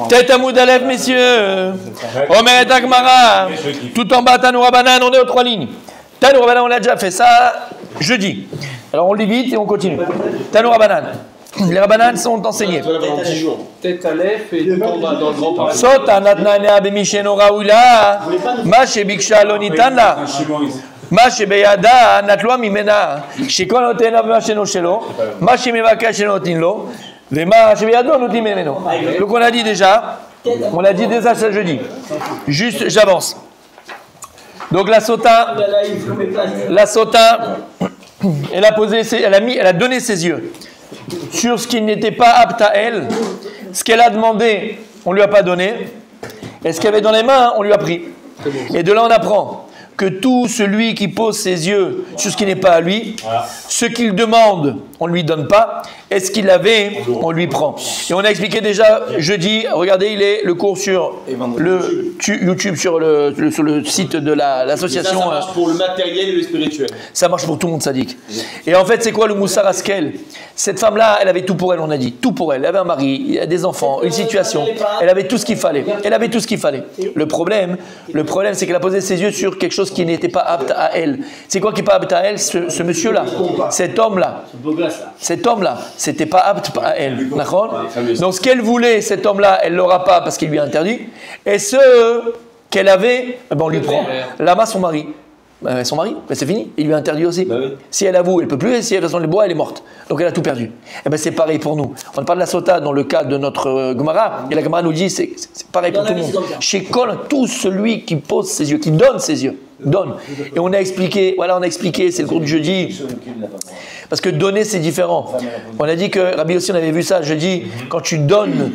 Tête à Moudalef, messieurs. Omer et Agmara. Tout en bas, Tanoura Banane, on est aux 3 lignes. Tanoura Banane, on a déjà fait ça jeudi. Alors on lit vite et on continue. Tanoura Banane. Les Rabbanan sont enseignés. Tête à l'ef et tout en bas dans le grand parc. Sota natnanea bemisheno raoula. Ma shebiksha lo nitan la. Ma shebeyada natloa mimena. Shekol notena b'masheno shelo. Ma shemevakash notin lo. Vema shebeyado notin memeno. Donc on a dit déjà ça jeudi. Juste, j'avance. Donc la Sota, elle a donné ses yeux sur ce qui n'était pas apte à elle. Ce qu'elle a demandé, on ne lui a pas donné. Et ce qu'il y avait dans les mains, on lui a pris. Et de là, on apprend que tout celui qui pose ses yeux sur ce qui n'est pas à lui, ce qu'il demande, on ne lui donne pas, et ce qu'il avait, on lui prend. Et on a expliqué déjà jeudi, regardez, il est le cours sur le YouTube, sur le site de l'association. Ça marche pour le matériel et le spirituel. Ça marche pour tout le monde, sadique. Et en fait, c'est quoi le Moussar Askel? Cette femme-là, elle avait tout pour elle, on a dit. Tout pour elle. Elle avait un mari, des enfants, une situation. Elle avait tout ce qu'il fallait. Le problème, c'est qu'elle a posé ses yeux sur quelque chose qui n'était pas apte à elle. C'est quoi qui n'est pas apte à elle? Ce monsieur-là, cet homme-là, c'était pas apte à elle. Donc ce qu'elle voulait, cet homme-là, elle l'aura pas parce qu'il lui a interdit. Et ce qu'elle avait, on lui prend. Là-bas, son mari, c'est fini, il lui a interdit aussi. Si elle avoue, elle ne peut plus, et si elle façon les bois, elle est morte. Donc elle a tout perdu. Et c'est pareil pour nous. On parle de la Sota dans le cas de notre Gemara, et la Gemara nous dit c'est pareil pour tout le monde. Chez Kol, tout celui qui pose ses yeux, qui donne ses yeux, donne. Et on a expliqué, c'est le cours du jeudi. Parce que donner, c'est différent. On a dit que, Rabbi aussi, on avait vu ça jeudi, quand tu donnes,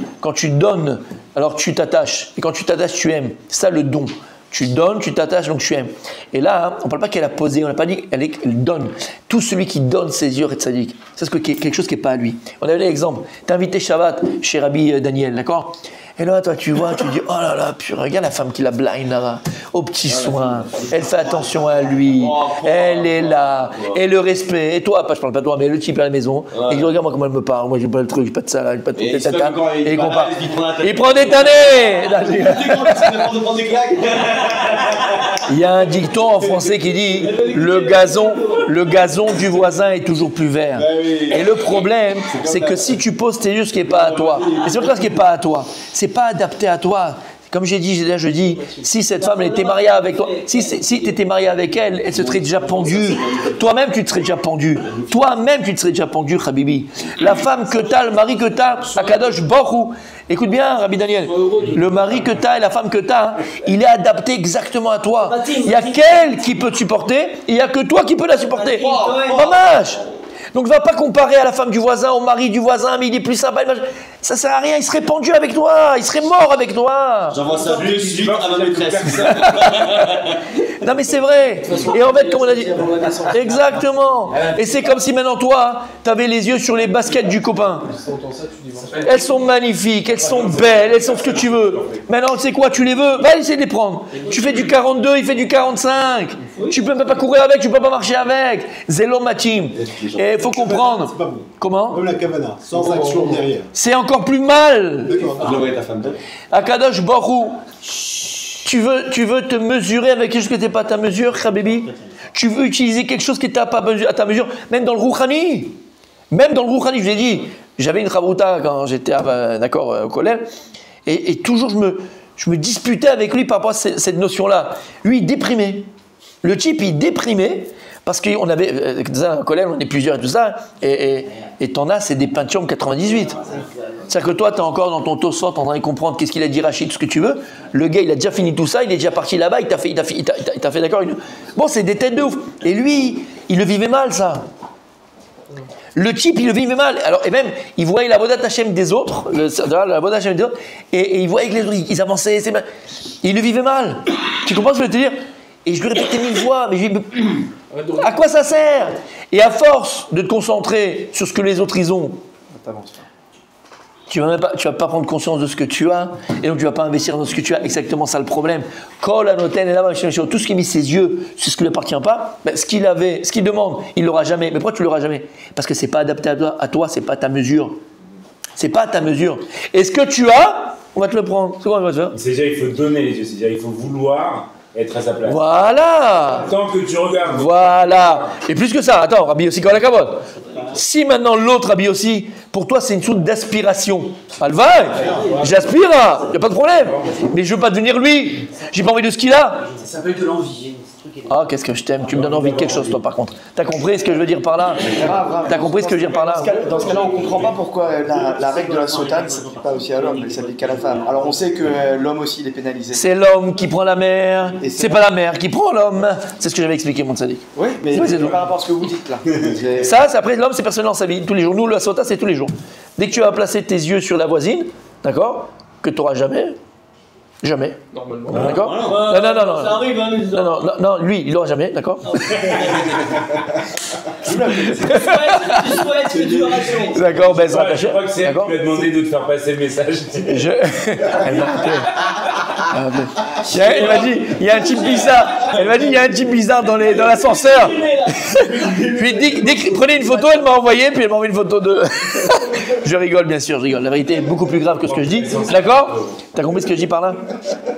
alors tu t'attaches. Et quand tu t'attaches, tu aimes. C'est ça le don. Tu donnes, tu t'attaches, donc tu aimes. Et là, on ne parle pas qu'elle a posé, on n'a pas dit qu'elle donne. Tout celui qui donne ses yeux est tzaddik. C'est quelque chose qui n'est pas à lui. On avait l'exemple. Tu as invité Shabbat chez Rabbi Daniel, d'accord? Et là, toi, tu vois, tu dis, oh là là, purée, regarde la femme qui la blind là, aux petits soins. Elle fait attention à lui. Elle est là. Et le respect. Et toi, je parle pas de toi, mais le type à la maison. Et il dit, regarde moi comment elle me parle. Moi, j'ai pas le truc, j'ai pas de ça, j'ai pas de truc. Et il compare. Il prend des tannées. Il y a un dicton en français qui dit, le gazon du voisin est toujours plus vert. Et le problème, c'est que si tu poses tes yeux ce qui n'est pas à toi, et c'est pas ce qui n'est pas à toi, c'est pas adapté à toi. Comme j'ai dit, je dis, si cette femme elle était mariée avec toi, si tu étais marié avec elle, elle se serait déjà pendue. Toi-même, tu te serais déjà pendu. Habibi. La femme que tu as, le mari que tu as, Akadosh Borou. Écoute bien, Rabbi Daniel, le mari que tu as et la femme que tu as, il est adapté exactement à toi. Il n'y a qu'elle qui peut te supporter, et il n'y a que toi qui peux la supporter. Dommage. Donc ne va pas comparer à la femme du voisin, au mari du voisin, mais il est plus sympa. Ça sert à rien, il serait pendu avec toi, il serait mort avec toi. J'envoie ça de suite à ma maîtresse. Non mais c'est vrai. Et en fait, comme on a dit, exactement. Et c'est comme si maintenant toi, tu avais les yeux sur les baskets du copain. Elles sont magnifiques, elles sont belles, elles sont ce que tu veux. Maintenant, tu sais quoi, tu les veux, va essayer de les prendre. Tu fais du 42, il fait du 45. Tu peux même pas courir avec, tu peux pas marcher avec. Zélo matim. Et il faut comprendre. C'est pas bon. Comment? Comme la Kavana, sans action derrière. C'est encore plus mal. D'accord. Akadosh Borou, tu veux te mesurer avec quelque chose qui n'était pas à ta mesure, Khabibi. Tu veux utiliser quelque chose qui n'était pas à ta mesure, même dans le Rouhani. Même dans le Rouhani, je vous ai dit, j'avais une Chavruta quand j'étais au collège, et toujours je me disputais avec lui par rapport à cette notion-là. Lui, il déprimait. Le type, il déprimait. Parce qu'on avait, un collège, on est plusieurs et tout ça, et t'en as, c'est des Pentium 98. C'est-à-dire que toi, t'es encore dans ton Tosfot en train de comprendre qu'est-ce qu'il a dit Rachid, tout ce que tu veux. Le gars, il a déjà fini tout ça, il est déjà parti là-bas, il t'a fait d'accord. Bon, c'est des têtes de ouf. Et lui, il le vivait mal, ça. Le type, il le vivait mal. Alors, et même, il voyait la Vodat Hashem des autres, la Vodat Hashem des autres, et il voyait que les autres, ils avançaient. Il le vivait mal. Tu comprends ce que je veux te dire? Et je lui répétais 1000 fois, mais à quoi ça sert? Et à force de te concentrer sur ce que les autres ils ont, tu vas pas prendre conscience de ce que tu as, et donc tu vas pas investir dans ce que tu as. Exactement ça le problème. Kol anoten et là, tout ce qui a mis ses yeux, c'est ce qui ne lui appartient pas. Ben, ce qu'il demande, il l'aura jamais. Mais pourquoi tu l'auras jamais? Parce que c'est pas adapté à toi, c'est pas ta mesure. C'est pas ta mesure. Et ce que tu as, On va te le prendre. C'est quoi on va te faire? C'est-à-dire, il faut donner les yeux. C'est-à-dire, il faut vouloir être à sa place. Voilà. Tant que tu regardes. Voilà. Et plus que ça, attends, Rabbi Yossi Kolakavod. Si maintenant l'autre Rabbi Yossi, pour toi c'est une sorte d'aspiration. Alvaï, j'aspire, il n'y a pas de problème. Mais je veux pas devenir lui. J'ai pas envie de ce qu'il a. Ça s'appelle de l'envie. Ah, qu'est-ce que je t'aime. Tu me donnes envie de quelque chose, toi, par contre. T'as compris ce que je veux dire par là? T'as compris ce que je veux dire par là? Dans ce cas-là, on ne comprend pas pourquoi la règle de la sotane ne s'applique pas aussi à l'homme, elle s'applique qu'à la femme. Alors on sait que l'homme aussi il est pénalisé. C'est l'homme qui prend la mère, c'est pas la mère qui prend l'homme. C'est ce que j'avais expliqué, mon tzaddik. Oui, mais Oui, c'est tout. par rapport à ce que vous dites là. Ça, c'est après l'homme, c'est personnel dans sa vie, tous les jours. Nous, la sota, c'est tous les jours. Dès que tu vas placer tes yeux sur la voisine, d'accord, que tu n'auras jamais. Jamais. Normalement. D'accord? Non. Ça arrive, hein, Non, lui, il n'aura jamais, d'accord? D'accord, ben, ça Je crois que c'est elle qui m'a demandé de te faire passer le message. Elle m'a appelé. Elle m'a dit, il y a un type bizarre. Elle m'a dit, il y a un type bizarre dans l'ascenseur. Puis prenez une photo, elle m'a envoyé, puis elle m'a envoyé une photo de. Je rigole, bien sûr, je rigole. La vérité est beaucoup plus grave que ce que je dis. D'accord? T'as compris ce que je dis par là?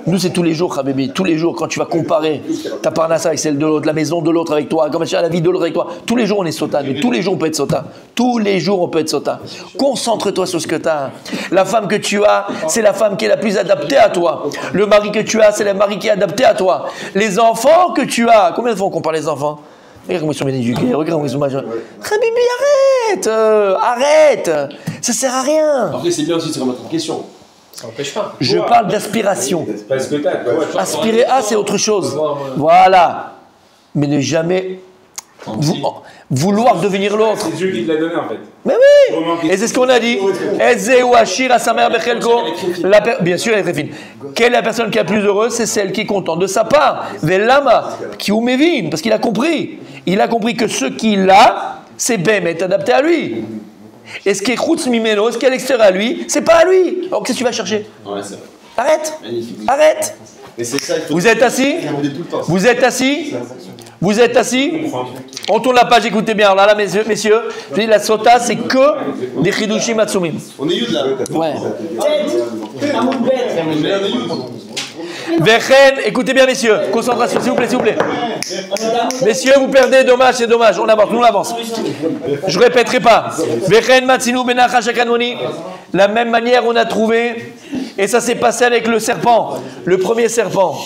Nous, c'est tous les jours, Habibi. Tous les jours, quand tu vas comparer ta parnassa avec celle de l'autre, la maison de l'autre avec toi, comme la vie de l'autre avec toi, tous les jours, on est sota. Mais tous les jours, on peut être sota. Tous les jours, on peut être sota. Concentre-toi sur ce que tu as. La femme que tu as, c'est la femme qui est la plus adaptée à toi. Le mari que tu as, c'est le mari qui est adapté à toi. Les enfants que tu as, combien de fois on compare les enfants? Regarde comment ils sont bien éduqués, regarde comment ils sont majeurs. Habibi, arrête! Ça sert à rien. Après, c'est bien aussi de se remettre en question. Ça n'empêche pas. Je parle d'aspiration. C'est pas ce que t'as, quoi. Aspirer à, c'est autre chose. Voilà. Mais ne jamais vouloir devenir l'autre. C'est Dieu qui te l'a donné, en fait. Mais oui. Et c'est ce qu'on a dit. Bien sûr, elle est très fine. Quelle est la personne qui est la plus heureuse? C'est celle qui est contente de sa part. Velama, qui oumevin, parce qu'il a compris. Il a compris que ce qu'il a, c'est est adapté à lui. Et ce qui est Chutz Mimeno, ce qui est à l'extérieur à lui, c'est pas à lui. Alors qu'est-ce que tu vas chercher? Ouais, c'est vrai. Arrête. Magnifique. Arrête. Mais c'est ça, il faut. Vous êtes assis? Vous êtes assis? Vous êtes assis? On tourne la page, écoutez bien. Alors là, messieurs, je dis la sota, c'est que des chidushim atsumim. On est Yud là. Ouais. Mais là, on est Yud. Vechen, écoutez bien, messieurs. Concentration, s'il vous plaît, s'il vous plaît. Messieurs, vous perdez, dommage, c'est dommage. On avance, nous on avance. Je ne répéterai pas. Vechen matzinu benachash hakanoni. La même manière, on a trouvé, et ça s'est passé avec le serpent, le premier serpent.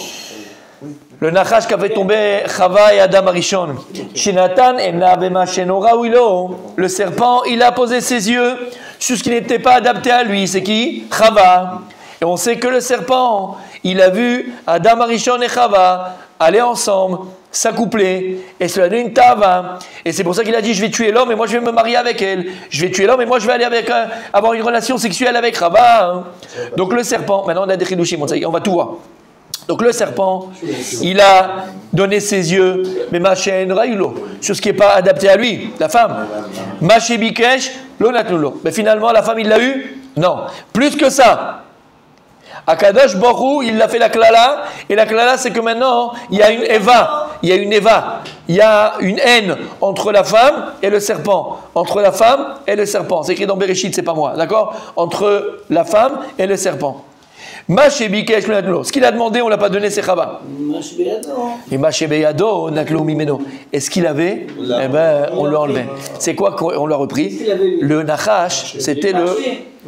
Le Nachash qui avait tombé Chava et Adam Arishon. Shinatan et Nabema Shenora Wilo. Le serpent, il a posé ses yeux sur ce qui n'était pas adapté à lui. C'est qui? Chava. Et on sait que le serpent, il a vu Adam Arishon et Chava aller ensemble, s'accoupler, et cela donne une tava. Et c'est pour ça qu'il a dit, je vais tuer l'homme et moi je vais me marier avec elle. Je vais tuer l'homme et moi je vais aller avoir une relation sexuelle avec Chava. Donc le serpent, maintenant on a des chidushim, on va tout voir. Donc le serpent, il a donné ses yeux, mais Machen Raïlo, sur ce qui n'est pas adapté à lui, la femme. Maché Bikesh, Lonatnulo. Mais finalement, la femme, il l'a eu? Non. Plus que ça. Akadosh Borou, il a fait la klala, et la klala, c'est que maintenant, il y a une Eva. Il y a une Eva. Il y a une haine entre la femme et le serpent. Entre la femme et le serpent. C'est écrit dans Bereshit, c'est pas moi, d'accord? Entre la femme et le serpent. Ce qu'il a demandé, on ne l'a pas donné, c'est Chava. Et Mashebeyado, Natlo Mimeno. Et ce qu'il avait, eh ben, on l'a enlevé. C'est quoi qu'on l'a repris? Le Nachash, c'était le.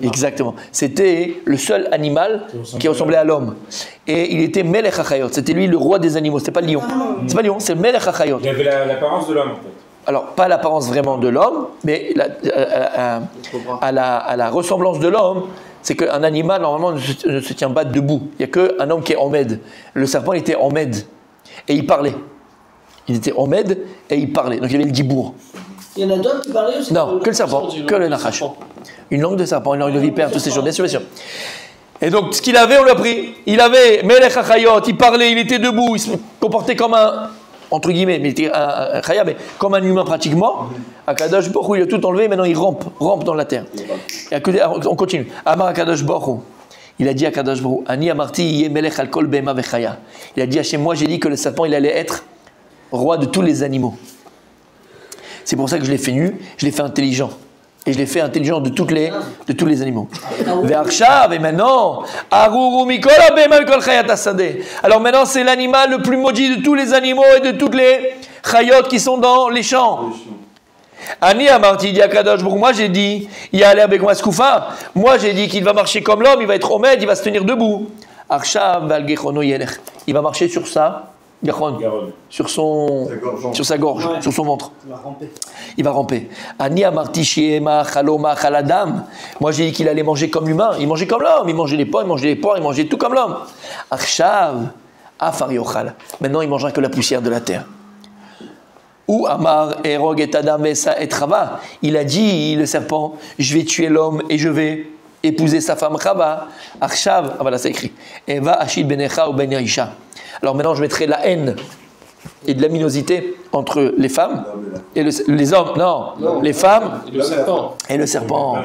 Exactement. C'était le seul animal qui ressemblait à l'homme. Et il était Melech HaChayot. C'était lui le roi des animaux. C'était pas le lion. C'est pas le lion, c'est Melech HaChayot. Il avait l'apparence de l'homme, en fait. Alors, pas l'apparence vraiment de l'homme, mais à la ressemblance de l'homme. C'est qu'un animal, normalement, ne se tient pas debout. Il n'y a qu'un homme qui est Omed. Le serpent, il était Omed. Et il parlait. Il était Omed et il parlait. Donc, il y avait le dibour. Il y en a d'autres qui parlaient aussi? Non, que le serpent, que le nachash. Une langue de serpent, une langue de vipère, toutes ces choses. Bien sûr, bien sûr. Et donc, ce qu'il avait, on l'a pris. Il avait Melech HaChayot, il parlait, il était debout, il se comportait comme un, entre guillemets, mais il était un chaya, mais comme un humain pratiquement. Akadosh Borou, il a tout enlevé, maintenant il rampe dans la terre. Et on continue. Amar Akadosh Borou. Il a dit à Akadosh Borou, Ani amarti yeh melech al kol behema vechaya. Il a dit à chez moi, j'ai dit que le serpent, il allait être roi de tous les animaux. C'est pour ça que je l'ai fait nu, je l'ai fait intelligent. Et je l'ai fait intelligent de tous les animaux. Ve'arshav, et maintenant, Aruru mikol abema kol chayat hasadeh. Alors maintenant, c'est l'animal le plus maudit de tous les animaux et de toutes les chayot qui sont dans les champs. Ani amarti di akadosh Baruch Hu, moi j'ai dit, il y a l'air bekmaskoufa. Moi j'ai dit qu'il va marcher comme l'homme, il va être omed, il va se tenir debout. Arshav val gechono yelech. Il va marcher sur ça. Sur sa gorge, ouais. Sur son ventre. Il va ramper. Ani amarti shiema chaloma chaladam. Moi j'ai dit qu'il allait manger comme l'humain. Il mangeait comme l'homme. Il mangeait les pommes, il mangeait les poires, il mangeait tout comme l'homme. Arshav afar yochal. Maintenant il mangera que la poussière de la terre. Ou Amar erog et adam et Chava. Il a dit, le serpent, je vais tuer l'homme et je vais épouser sa femme Chava. Arshav, ah voilà, c'est écrit. Eva ashid benecha ou ben yaisha. Alors maintenant, je mettrai la haine et de l'aminosité entre les femmes et les hommes. Non, les femmes et le serpent.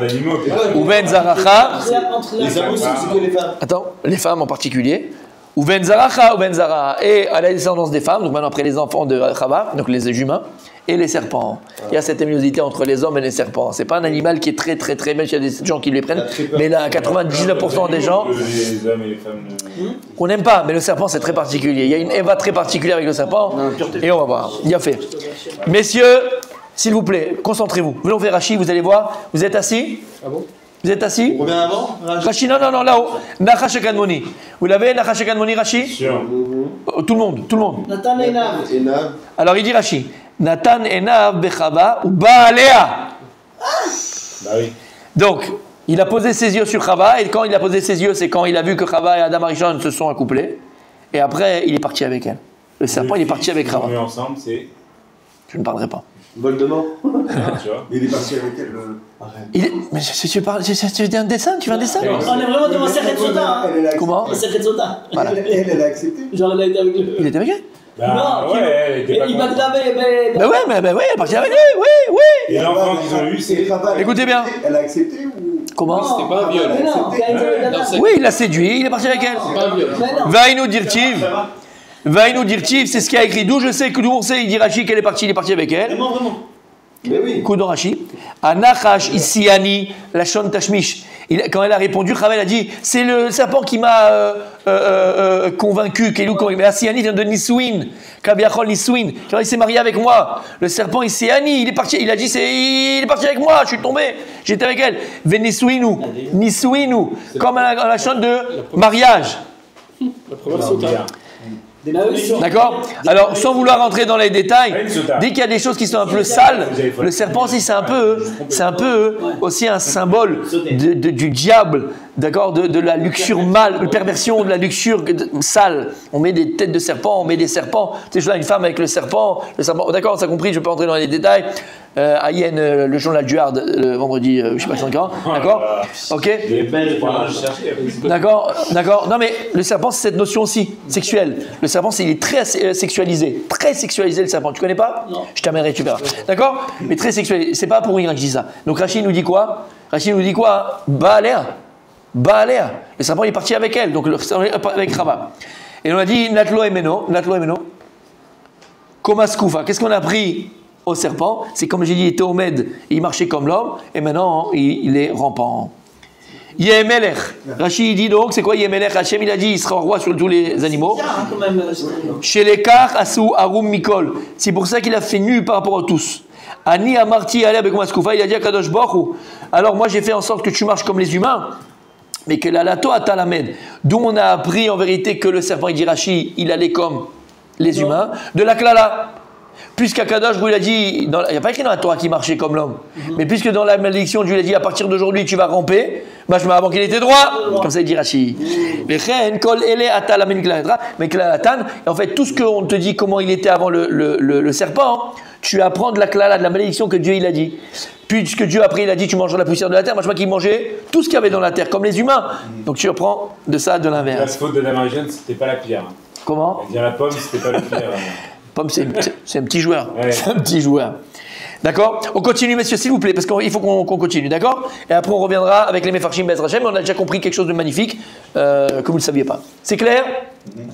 Ou ben zaracha. Les hommes aussi, c'est que les femmes. Attends, les femmes en particulier. Ou ben zaracha ou ben zara. Et à la descendance des femmes, donc maintenant après les enfants de Chava, donc les humains, et les serpents. Il y a cette animosité entre les hommes et les serpents. C'est pas un animal qui est très très très, même s'il y a des gens qui les prennent, mais là 99% des gens, les hommes et les femmes, on n'aime pas, mais le serpent c'est très particulier. Il y a une Eva très particulière avec le serpent, et on va voir. Il y a fait. Messieurs, s'il vous plaît, concentrez-vous. Venons faire Rashi, vous allez voir. Vous êtes assis? Ah bon? Vous êtes assis? On revient avant? Rashi, non, là-haut. Nachash Kadmoni. Vous l'avez, Nachash Kadmoni, Rashi? Tout le monde. Nathan Enav. Alors il dit Rashi. Nathan Enav Bechava ou Baalea. Bah oui. Donc, il a posé ses yeux sur Chava, et quand il a posé ses yeux, c'est quand il a vu que Chava et Adam Arishon se sont accouplés, et après, il est parti avec elle. Le serpent, il est parti avec Chava. Ensemble, c'est... Je ne parlerai pas. Voldemort. Tu vois. Il est parti avec elle. Arrête. Mais tu parles, tu veux un dessin? Tu veux un dessin? On est vraiment devant Sechet Soda. Comment? Sechet Soda. Voilà. Elle a accepté. Genre, elle a été avec lui. Il était avec elle? Bah, Non, ouais, elle était pas il contente. m'a ouais, elle est partie avec lui, oui. Et l'enfant qu'ils ont eu, c'est... Écoutez bien. Elle a accepté ou... Comment? C'était pas un viol. Mais non, Oui, il l'a séduit, il est parti avec elle. Pas un viol. Va nous dire Tiv, c'est ce qu'il a écrit. D'où je sais que d'où on sait, il dit Rashi qu'elle est partie, il est parti avec elle. Vraiment. Mais oui. Coup de Rashi. Anachash Isiani, la Shon Tashmish. Quand elle a répondu, Chava a dit c'est le serpent qui m'a convaincu. Mais Isiani vient de Nisouin. Kabiachol Nisouin. Quand il s'est marié avec moi, le serpent Isiani, il est parti. Il a dit il est parti avec moi, je suis tombé. J'étais avec elle. Venisouinou. Nisouinou. Comme la Shon de mariage. La première sauta. D'accord? Alors, sans vouloir rentrer dans les détails, dès qu'il y a des choses qui sont un peu sales, le serpent aussi, c'est un peu aussi un symbole du diable, d'accord? De la luxure mâle, de perversion, de la luxure sale. On met des têtes de serpent, on met des serpents. Tu sais, je vois une femme avec le serpent, d'accord, ça compris, je ne vais pas rentrer dans les détails. À Yen, le journal du Hard, le vendredi, je ne sais pas, 5 ans, d'accord? Ok? D'accord. Non, mais le serpent, c'est cette notion aussi, sexuelle. Le serpent, il est très sexualisé. Très sexualisé, le serpent. Tu connais pas? Non. Je t'amènerai, tu verras. D'accord? Mais très sexualisé. C'est pas pour rien que je dis ça. Donc Rachid nous dit quoi? Baalea. Le serpent, il est parti avec elle. Donc, avec Chava. Et on a dit Natlo Emeno. Komaskoufa. Qu'est-ce qu'on a appris au serpent? C'est comme j'ai dit, il était omed, il marchait comme l'homme, et maintenant il est rampant. Yemelech. Rachid dit donc, c'est quoi Yemelech? Hachem, il a dit, il sera roi sur tous les animaux. Chez les Kar, Asou, Arum, Mikol. C'est pour ça qu'il a fait nu par rapport à tous. Ani Amarti, Ale, Bekomaskoufa, il a dit à Kadosh Baruch. Alors moi j'ai fait en sorte que tu marches comme les humains, mais que la lato a talamed. D'où on a appris en vérité que le serpent, il dit Rachid, il allait comme les humains, de la klala. Puisqu'Akadosh, il a dit, il n'y a pas écrit dans la Torah qu'il marchait comme l'homme, mais puisque dans la malédiction, Dieu lui a dit à partir d'aujourd'hui tu vas ramper, avant qu'il était droit, comme ça il dit Rashi. Mais en fait, tout ce qu'on te dit, comment il était avant le serpent, tu apprends de la klala, de la malédiction que Dieu il a dit. Puisque Dieu après il a dit tu mangeras la poussière de la terre, qu'il mangeait tout ce qu'il y avait dans la terre, comme les humains. Donc tu apprends de ça, de La l'inverse. faute de la Marie-Jeanne, c'était pas la pire. Comment? Dire la pomme, c'était pas le pire. Pomme, c'est un petit joueur. Ouais. C'est un petit joueur. D'accord? On continue, messieurs, s'il vous plaît, parce qu'il faut qu'on continue, d'accord? Et après, on reviendra avec les Mefarshim Be'ez Hashem, mais on a déjà compris quelque chose de magnifique que vous ne le saviez pas. C'est clair?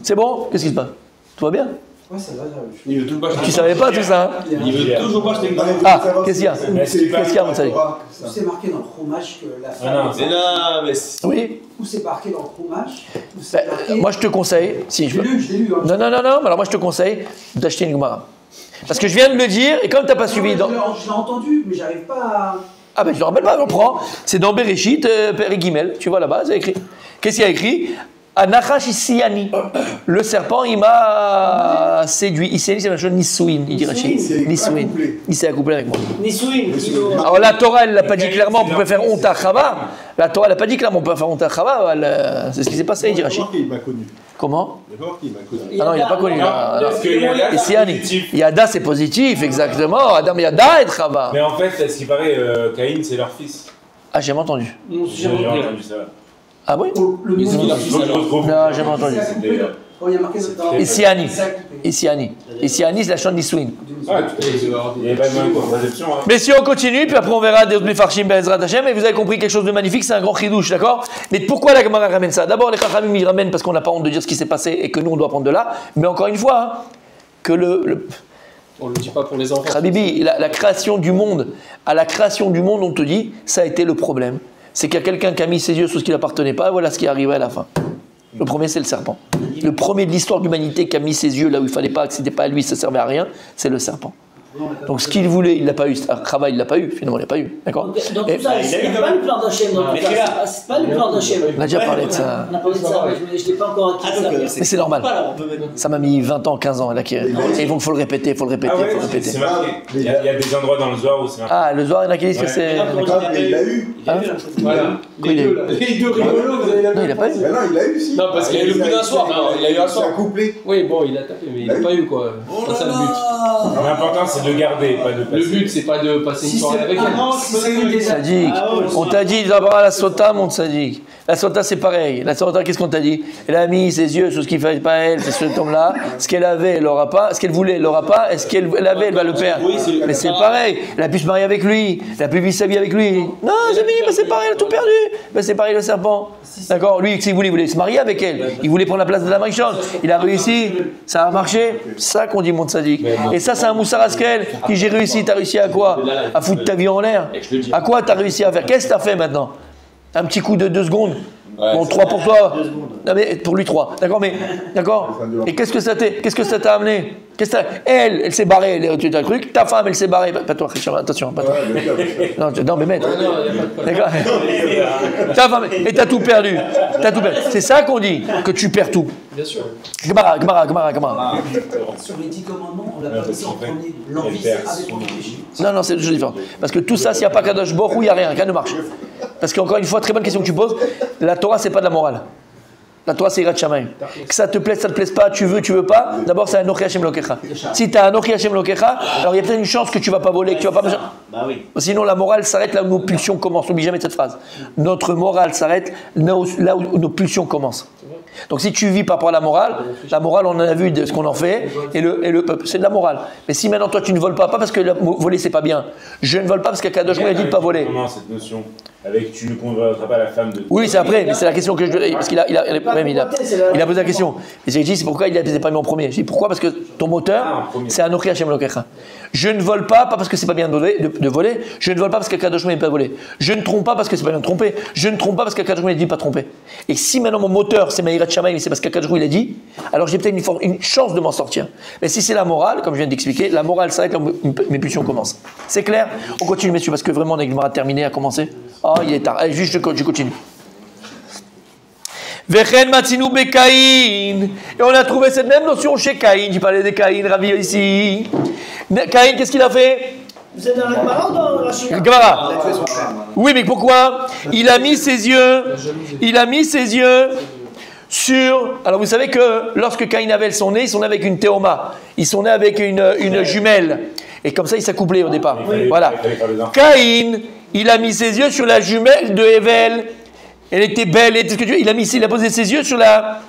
C'est bon? Qu'est-ce qui se passe? Tout va bien? Ouais, ça va, il veut toujours pas acheter. Tu savais pas tout ça, hein? Il veut toujours pas acheter une baguette. Ah, qu'est-ce qu'il y a? Qu'est-ce qu'il y a, mon Sadi? Où c'est marqué dans le fromage que la femme. non, Mais non, mais. Oui. Où c'est marqué dans le fromage. Où c'est marqué. Moi, je te conseille. Si, Je l'ai lu, hein. Non, mais alors moi, je te conseille d'acheter une Gemara. Parce que je viens de le dire, et comme tu n'as pas suivi. Je l'ai entendu, mais j'arrive pas à. Ah ben je ne me rappelle pas, on prend. C'est dans Bereshit, Père Guimel, tu vois là-bas, c'est écrit. Qu'est-ce qu'il y a écrit? Anachash Isiani. Le serpent, il m'a séduit. Isiani, c'est la chose Nisouin, il dit Rachid. Nisouin. Il s'est accouplé avec moi. Nisouin. Alors la Torah, elle ne l'a pas dit clairement, on peut faire honte à Chava. La Torah, elle n'a pas dit clairement, on peut faire honte à Chava. C'est ce qui s'est passé, il dit Rachid. Il m'a connu. Comment? D'accord, il m'a connu. Ah non, il n'a pas connu. Parce que Yada, c'est Isiani. positif. Yada, c'est positif, exactement. Adam Yada et Chava. Mais en fait, ce qui paraît, Caïn, c'est leur fils. Ah, j'ai jamais entendu. J'ai entendu ça. Ah oui? Le Ils ont mot. leur fils alors. Non, j'ai jamais entendu. Oh, il y a marqué dans. Isiani. Isiani. Isiani, c'est la chanson d'Isouin. Ah, il n'y a pas de même conception. Mais si on continue, puis après on verra des Mefarshim Be'ezrat Hashem, et vous avez compris quelque chose de magnifique, c'est un grand chidouche, d'accord? Mais pourquoi la Gemara ramène ça? D'abord, les Chachamim ils ramènent parce qu'on n'a pas honte de dire ce qui s'est passé et que nous on doit prendre de là, mais encore une fois, hein, que On le dit pas pour les enfants. Habibi, la création du monde, à la création du monde, on te dit, ça a été le problème. C'est qu'il y a quelqu'un qui a mis ses yeux sur ce qui n'appartenait pas, et voilà ce qui est arrivé à la fin. Le premier, c'est le serpent. Le premier de l'histoire de l'humanité qui a mis ses yeux là où il ne fallait pas, que ce n'était pas à lui, ça ne servait à rien, c'est le serpent. Donc ce qu'il voulait, il ne l'a pas eu. Chava, il ne l'a pas eu. Finalement, il ne l'a pas eu. D'accord? Dans tout ça, c'est pas le plan d'Hachem dans tout ça. C'est pas le plan d'Hachem. On a déjà parlé de ça. On a parlé de ça, mais je ne l'ai pas encore acquis. Mais c'est normal. Ça m'a mis 20 ans, 15 ans à l'acquérir. Et donc, il faut le répéter, il faut le répéter, Ah il faut le ouais, répéter. c'est marqué. Il y a des endroits dans le Zohar où c'est marqué. Ah, le Zohar, il y en a qui disent que c'est. D'accord, mais il l'a eu. Voilà. Quoi, il Les est- deux, là. Les deux rigolos, vous avez la Non, il n'a pas eu. Mais non, il l'a eu, si. Non, parce qu'il a eu le coup d'un soir. Non, il a eu un soir. C'est un couplet. Oui, bon, il a tapé, mais il n'a pas eu quoi. C'est ça le but. L'important, c'est de garder, pas de passer. Le but, c'est pas de passer une soirée avec elle. Sadiq, on t'a dit d'abord à la sota, mon Sadiq. La sota, c'est pareil. La sota, qu'est-ce qu'on t'a dit? Elle a mis ses yeux sur ce qu'il ne fallait pas elle, c'est cet homme-là. Ce qu'elle avait, elle l'aura pas. Ce qu'elle voulait, elle l'aura pas. Et ce qu'elle avait, elle va le perdre. Mais c'est pareil. Elle a pu se marier avec lui. Elle a pu vivre sa vie avec lui. Non, c'est fini, mais c'est pareil, elle a tout perdu. Mais c'est pareil, le serpent. D'accord? Lui, s'il voulait, il voulait se marier avec elle. Il voulait prendre la place de la Marichonne. Il a réussi. Ça a marché. C'est ça qu'on dit, mon Sadiq. Et ça, c'est un Moussar Askel qui j'ai réussi. T'as réussi à quoi? À foutre ta vie en l'air. À quoi t'as réussi à faire? Qu'est-ce que t'as fait maintenant? Un petit coup de 2 secondes. Bon, 3 pour toi. Non, mais pour lui 3. D'accord, mais d'accord. Et qu'est-ce que ça t'a amené? Elle s'est barrée. Tu as cru que ta femme, elle s'est barrée. Pas toi, Richard, attention, pas toi. Non, mais maître. D'accord. Ta femme, et t'as tout perdu. C'est ça qu'on dit, que tu perds tout. Bien sûr. Gemara. Sur les 10 commandements, on l'a pas mis en premier. L'envie, c'est avec le péché. Non, c'est deux choses différentes. Parce que tout ça, s'il n'y a pas Kadosh Baruch Hu, il n'y a rien ne marche. Parce qu'encore une fois, très bonne question que tu poses, la Torah, c'est pas de la morale. La Torah, c'est Yirat Shamayim. Que ça te plaise, ça te plaise pas, tu veux pas, d'abord, c'est Anochi Hashem Lokecha. Si tu as Anochi Hashem Lokecha, alors il y a peut-être une chance que tu vas pas voler, que tu vas pas. Bah oui. Sinon, la morale s'arrête là où nos pulsions commencent. N'oublie jamais cette phrase. Notre morale s'arrête là où nos pulsions commencent. Donc si tu vis par rapport à la morale, on en a vu de ce qu'on en fait, et le peuple, c'est de la morale. Mais si maintenant toi tu ne voles pas parce que voler c'est pas bien, je ne vole pas parce que Kadosh Baruch Hu a dit de pas voler. Comment cette notion avec tu ne convoiteras pas la femme de. Oui, c'est après, mais c'est la question que je. Parce qu'il a posé la question. Et j'ai dit, c'est pourquoi il ne les a pas mis en premier. J'ai dit, pourquoi? Parce que ton moteur, c'est Anochi Hashem Lokecha. Je ne vole pas parce que c'est pas bien de voler. Je ne vole pas parce que Kadosh Baruch Hu n'a pas volé. Je ne trompe pas parce que c'est pas bien de tromper. Je ne trompe pas parce que Kadosh Baruch Hu a dit de pas tromper. Et si maintenant mon moteur, c'est ma Yirat Shamayim, c'est parce que Kadosh Baruch Hu il a dit, alors j'ai peut-être une chance de m'en sortir. Mais si c'est la morale, comme je viens d'expliquer, la morale, c'est vrai que mes pulsions commencent. C'est clair? On continue, messieurs, parce que vraiment, on a une terminé à commencer. Oh, il est tard. Allez, juste, je continue. Vechen matzinu bekaïn. Et on a trouvé cette même notion chez Caïn. Tu parlais de Caïn, Ravi ici. Caïn, qu'est-ce qu'il a fait? Vous êtes dans la Gemara ou dans la Shira? Gemara. Oui, mais pourquoi? Il a mis ses yeux sur. Alors vous savez que lorsque Caïn et Abel sont nés, ils sont nés avec une théoma. Ils sont nés avec une jumelle. Et comme ça, ils s'accouplaient au départ. Voilà. Caïn, il a mis ses yeux sur la jumelle de Hevel. Elle était belle. Il a posé ses yeux sur la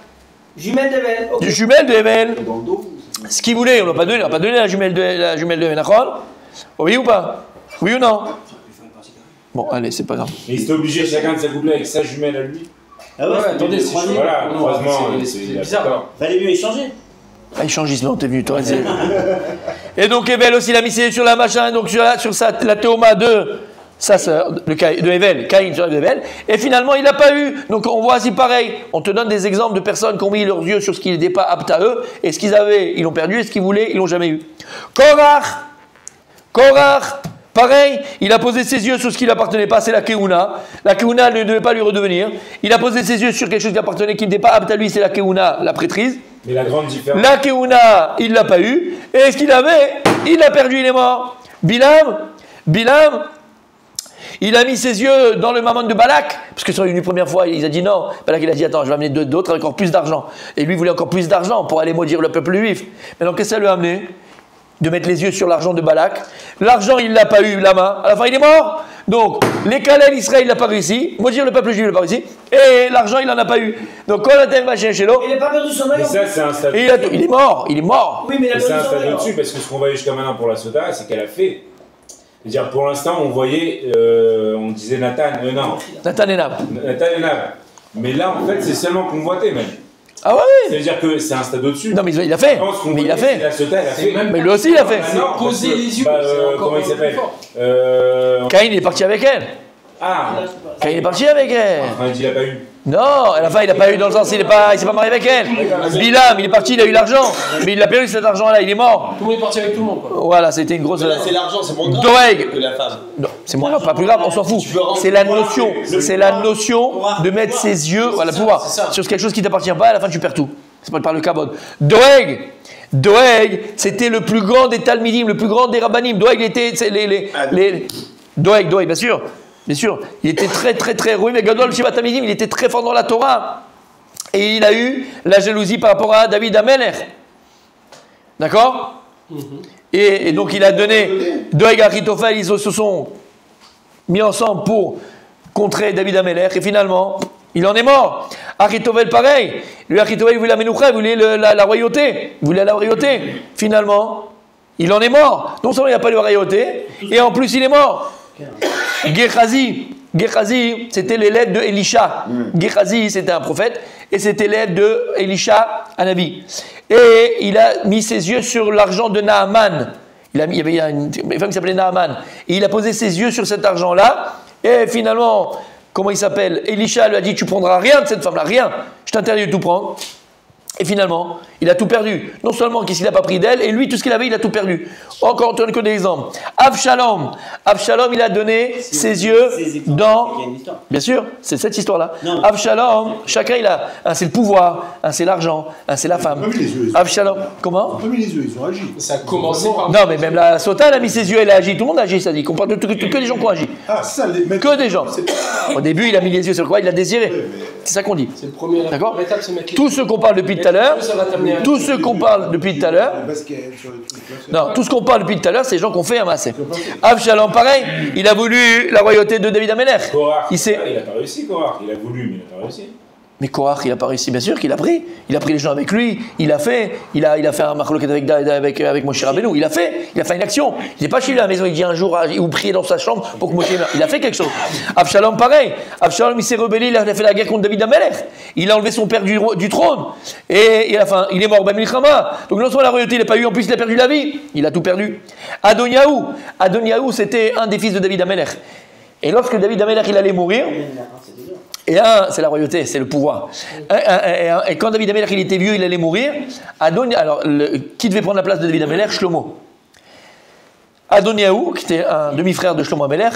Jumelle d'Evel. Okay. jumelle de Hevel. Ce qu'il voulait, on n'a pas donné la jumelle de Hevel. D'accord? Oui ou pas? Oui ou non? Bon, allez, c'est pas grave. Mais ils étaient obligés chacun de s'accoupler avec sa jumelle à lui. Ah ouais, attendez, c'est chaud. Voilà, croisement, c'est bizarre alors. Fallait mieux échanger. Ah, il change, non, t'es venu, toi. Et donc, Evel aussi, il a mis ses yeux sur la machin, donc sur la théoma de sa sœur, de Evel, Caïn sur Evel. Et finalement, il n'a pas eu. Donc, on voit aussi pareil. On te donne des exemples de personnes qui ont mis leurs yeux sur ce qui n'était pas apte à eux. Et ce qu'ils avaient, ils l'ont perdu. Et ce qu'ils voulaient, ils l'ont jamais eu. Korach, pareil, il a posé ses yeux sur ce qui ne lui appartenait pas, c'est la Keuna. La Keuna ne devait pas lui redevenir. Il a posé ses yeux sur quelque chose qui appartenait, qui n'était pas apte à lui, c'est la Keuna, la prêtrise. Mais la grande différence. La Keuna, il ne l'a pas eu. Et ce qu'il avait, il l'a perdu, il est mort. Bilam, il a mis ses yeux dans le mammon de Balak, parce que sur une première fois, il a dit non. Balak, il a dit attends, je vais amener d'autres avec encore plus d'argent. Et lui, il voulait encore plus d'argent pour aller maudire le peuple juif. Mais donc, qu'est-ce que ça lui a amené? De mettre les yeux sur l'argent de Balak. L'argent, il ne l'a pas eu, la main. À la fin, il est mort. Donc, les Kalel Israël, il n'a pas réussi. Maudire le peuple juif, il n'a pas réussi. Et l'argent, il n'en a pas eu. Donc, quand il n'a pas perdu son maillot. Mais ça, c'est un stade. Il est mort. Oui, mais c'est un stade au-dessus, parce que ce qu'on voyait jusqu'à maintenant pour la Sota, c'est qu'elle a fait. C'est-à-dire, pour l'instant, on voyait, on disait Nathan et Nab. Mais là, en fait, c'est seulement convoité, même. Ah ouais, oui. C'est-à-dire que c'est un stade au-dessus. Non, mais il a fait. Mais il a fait. La Sota, elle a fait. Mais lui aussi, il a fait. Poser les yeux. Comment il s'appelle Caïn, il est parti avec elle. Ah. Caïn est parti avec elle. Il n'a pas eu. Non, à la fin, il n'a pas eu dans le sens, il s'est pas marié avec elle. Bilam, il est parti, il a eu l'argent. Mais il a perdu cet argent-là, il est mort. Tout le monde est parti avec tout le monde, quoi. Voilà, c'était une grosse. Là, c'est l'argent, c'est moins grave que la femme. Non, c'est moins grave, pas plus grave, on s'en fout. C'est la notion. C'est la notion de mettre ses yeux, voilà, pouvoir. Sur quelque chose qui ne t'appartient pas, à la fin, tu perds tout. C'est pas par le kabod. Doeg, c'était le plus grand des Talmidim, le plus grand des Rabbanim. Doeg était. Doeg, bien sûr. Bien sûr, il était très très très heureux, mais Gadol Shiva Talmidim, il était très fort dans la Torah. Et il a eu la jalousie par rapport à David Amelech. D'accord? Et donc il a donné Doeg et Achitophel, ils se sont mis ensemble pour contrer David Amelech, et finalement, il en est mort. Achitophel, pareil. Lui, Achitophel, il voulait la Menoucha, il voulait la royauté. Il voulait la royauté. Finalement, il en est mort. Non seulement il n'a pas eu la royauté, et en plus il est mort. Gehazi, c'était l'élève de Elisha. Gehazi, c'était un prophète, et c'était l'élève de Elisha, un nabi. Et il a mis ses yeux sur l'argent de Naaman. Il y avait une femme qui s'appelait Naaman. Et il a posé ses yeux sur cet argent-là, et finalement, comment il s'appelle? Elisha lui a dit, tu prendras rien de cette femme-là, rien. Je t'interdis de tout prendre. Et finalement, il a tout perdu. Non seulement qu'est-ce qu'il n'a pas pris d'elle, et lui, tout ce qu'il avait, il a tout perdu. Encore, on donne que des exemples. Avshalom, il a donné ses yeux dans... Bien sûr, c'est cette histoire-là. Avshalom, chacun, il a... Un, c'est le pouvoir, un, c'est l'argent, un, c'est la femme. Avshalom, comment? Ils ont pas mis les yeux, ils ont agi. Ça a commencé par... Non, mais même la Sota, elle a mis ses yeux, elle a agi. Tout le monde a agi, ça dit. On parle de que des gens qui ont agi. Ah, ça, les mecs... Que des gens. Au début, il a mis les yeux sur quoi? Il a désiré. C'est ça qu'on dit. C'est le premier. D'accord? Étape, c'est mettre les... Tout ce qu'on parle depuis tout à l'heure, tout ce qu'on parle depuis tout à l'heure, non, tout ce qu'on parle depuis tout à l'heure, c'est les gens qui ont fait un massé. Avshalom, pareil, il a voulu la royauté de David Amelech. Korach, il n'a pas réussi, Korach. Il a voulu, mais il n'a pas réussi. Mais Korach, il n'a pas réussi, bien sûr qu'il a pris. Il a pris les gens avec lui, il a fait un machloket avec Moshe Rabbeinu, il a fait une action. Il n'est pas chez lui à la maison, il dit un jour, ou prier dans sa chambre pour que Moshe meure. Il a fait quelque chose. Avshalom, pareil. Avshalom, il s'est rebellé, il a fait la guerre contre David Amelech. Il a enlevé son père du trône. Et à la fin, il est mort, Ben Milchama. Donc non seulement la royauté, il n'a pas eu, en plus il a perdu la vie. Il a tout perdu. Adoniaou, c'était un des fils de David Amelech. Et lorsque David Amelech, il allait mourir, et c'est la royauté, c'est le pouvoir. Et quand David Amelech, il était vieux, il allait mourir. Qui devait prendre la place de David Amelech? Shlomo. Adoniaou, qui était un demi-frère de Shlomo Amelech,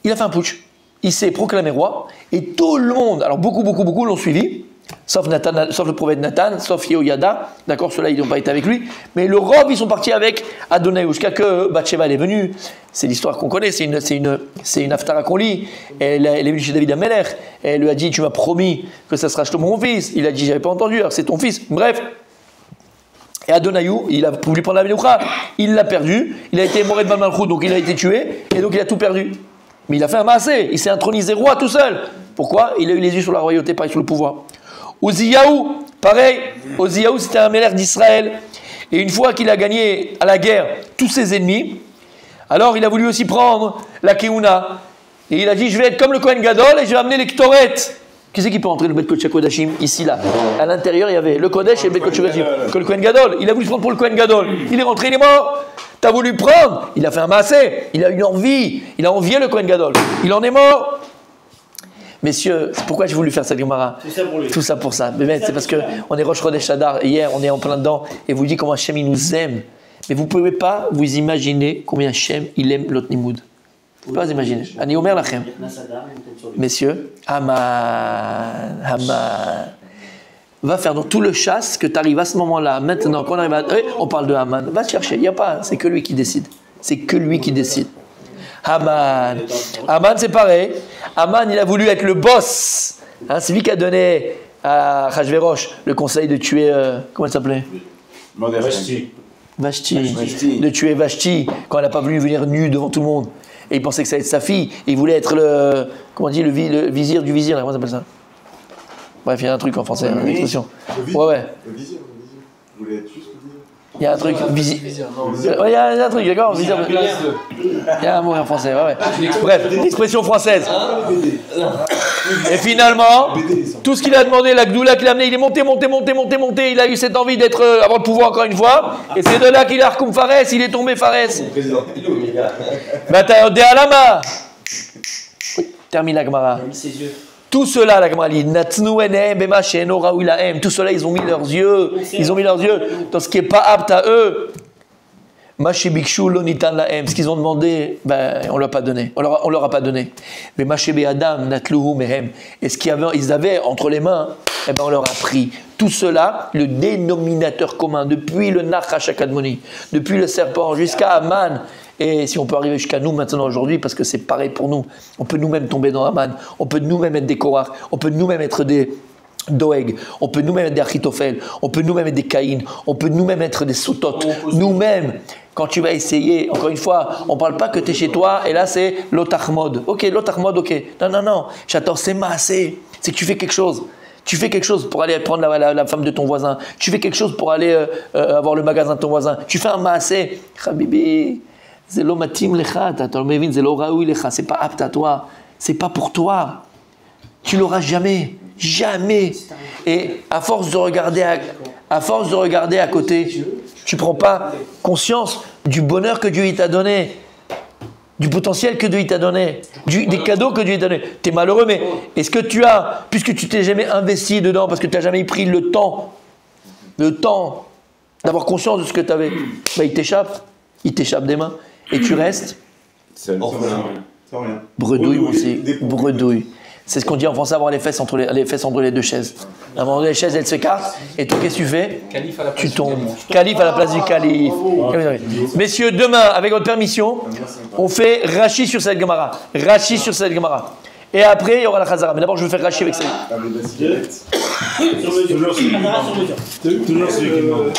il a fait un putsch. Il s'est proclamé roi, et tout le monde, alors beaucoup l'ont suivi, sauf le prophète Nathan, sauf Yehoyada, d'accord, ceux-là ils n'ont pas été avec lui, mais le robe, ils sont partis avec Adoniaou, jusqu'à que Bathsheba elle est venue. C'est l'histoire qu'on connaît, c'est une haftara qu'on lit. Elle est venue chez David Amelech, elle lui a dit, tu m'as promis que ça sera Shlomo mon fils. Il a dit, j'avais pas entendu, alors c'est ton fils. Bref. Et Adoniaou, il a voulu prendre la Menoucha, il l'a perdu, il a été moré de Malmalchut, donc il a été tué, et donc il a tout perdu. Mais il a fait un massé, il s'est intronisé roi tout seul. Pourquoi? Il a eu les yeux sur la royauté, pas sur le pouvoir. Uziyahu, pareil, Uziyahu c'était un Melech d'Israël, et une fois qu'il a gagné à la guerre tous ses ennemis, alors il a voulu aussi prendre la Keuna, et il a dit, je vais être comme le Kohen Gadol, et je vais amener les Ktoret. Qui c'est qui peut entrer le Bet Kodesh Kodashim ici, là? À l'intérieur, il y avait le Kodesh et le Bet Kodesh Kodashim. Que le Kohen Gadol, il a voulu se prendre pour le Kohen Gadol. Il est rentré, il est mort. T'as voulu prendre, il a fait un massé, il a eu envie, il a envié le Kohen Gadol. Il en est mort. Messieurs, c'est pourquoi j'ai voulu faire cette Gemara. Tout ça pour ça. Mais c'est parce qu'on est Rosh Chodesh Adar. Hier, on est en plein dedans et vous dit comment Hachem il nous aime. Mais vous ne pouvez pas vous imaginer combien Hachem il aime l'autre Nimoud. Vous ne pouvez pas vous imaginer. Ani Omer Lachem. Messieurs, Haman. Va faire dans tout le chasse que tu arrives à ce moment-là. Maintenant, quand on arrive à. On parle de Haman. Va chercher. Il n'y a pas. C'est que lui qui décide. C'est que lui qui décide. Haman. Haman, c'est pareil. Haman, il a voulu être le boss. Hein, c'est lui qui a donné à Achashverosh le conseil de tuer. Comment elle s'appelait? Vashti. De tuer Vashti quand elle n'a pas voulu venir nue devant tout le monde. Et il pensait que ça allait être sa fille. Et il voulait être le. Comment on dit? Le vizir du vizir. Comment ça s'appelle ça? Bref, il y a un truc en français, une expression. Ouais. Le vizir. Vous voulez être juste le vizir? Il y a un truc. Ouais, il y a un truc, d'accord? Il y a un mot en français, ouais. Bref, une expression française. Et finalement, tout ce qu'il a demandé, la Gdoula qu'il a amené, il est monté. Il a eu cette envie avoir le pouvoir encore une fois. Et c'est de là qu'il a recoum Fares, il est tombé Fares. Bataille de Alama. Termine la Gemara. Tout cela, la Gemara dit, tout cela, ils ont mis leurs yeux dans ce qui n'est pas apte à eux. Ce qu'ils ont demandé, ben, on leur a pas donné. On leur a pas donné. Mais et ce qu'ils avaient entre les mains, eh ben, on leur a pris. Tout cela, le dénominateur commun, depuis le Nachash Akadmoni, depuis le serpent jusqu'à Haman. Et si on peut arriver jusqu'à nous maintenant aujourd'hui, parce que c'est pareil pour nous, on peut nous-mêmes tomber dans Haman, on peut nous-mêmes être des Korach, on peut nous-mêmes être des Doeg, on peut nous-mêmes être des Achitophel, on peut nous-mêmes être des Caïn, on peut nous-mêmes être des Sotot, nous-mêmes. Quand tu vas essayer, encore une fois, on ne parle pas que tu es chez toi et là c'est l'otachmod. Ok, l'otachmod, ok. Non, j'attends, c'est massé. C'est que tu fais quelque chose. Tu fais quelque chose pour aller prendre la femme de ton voisin. Tu fais quelque chose pour aller avoir le magasin de ton voisin. Tu fais un massé. Habibi. C'est pas apte à toi, c'est pas pour toi. Tu l'auras jamais. Et à force de regarder à côté, tu prends pas conscience du bonheur que Dieu t'a donné, du potentiel que Dieu t'a donné, des cadeaux que Dieu t'a donné. Tu es malheureux, mais est-ce que tu as, puisque tu t'es jamais investi dedans, parce que tu n'as jamais pris le temps d'avoir conscience de ce que tu avais, bah, il t'échappe des mains. Et tu restes bredouille, mon c'est bredouille. C'est ce qu'on dit en français, avoir les fesses entre les deux chaises. À un moment donné, les chaises, elles s'écartent, et toi, qu'est-ce que tu fais? Tu tombes. Calife à la place du calife. Messieurs, demain, avec votre permission, on fait Rachi sur cette Gemara. Et après, il y aura la Chazara. Mais d'abord, je vais faire Rachi avec ça. Toujours celui qui demande.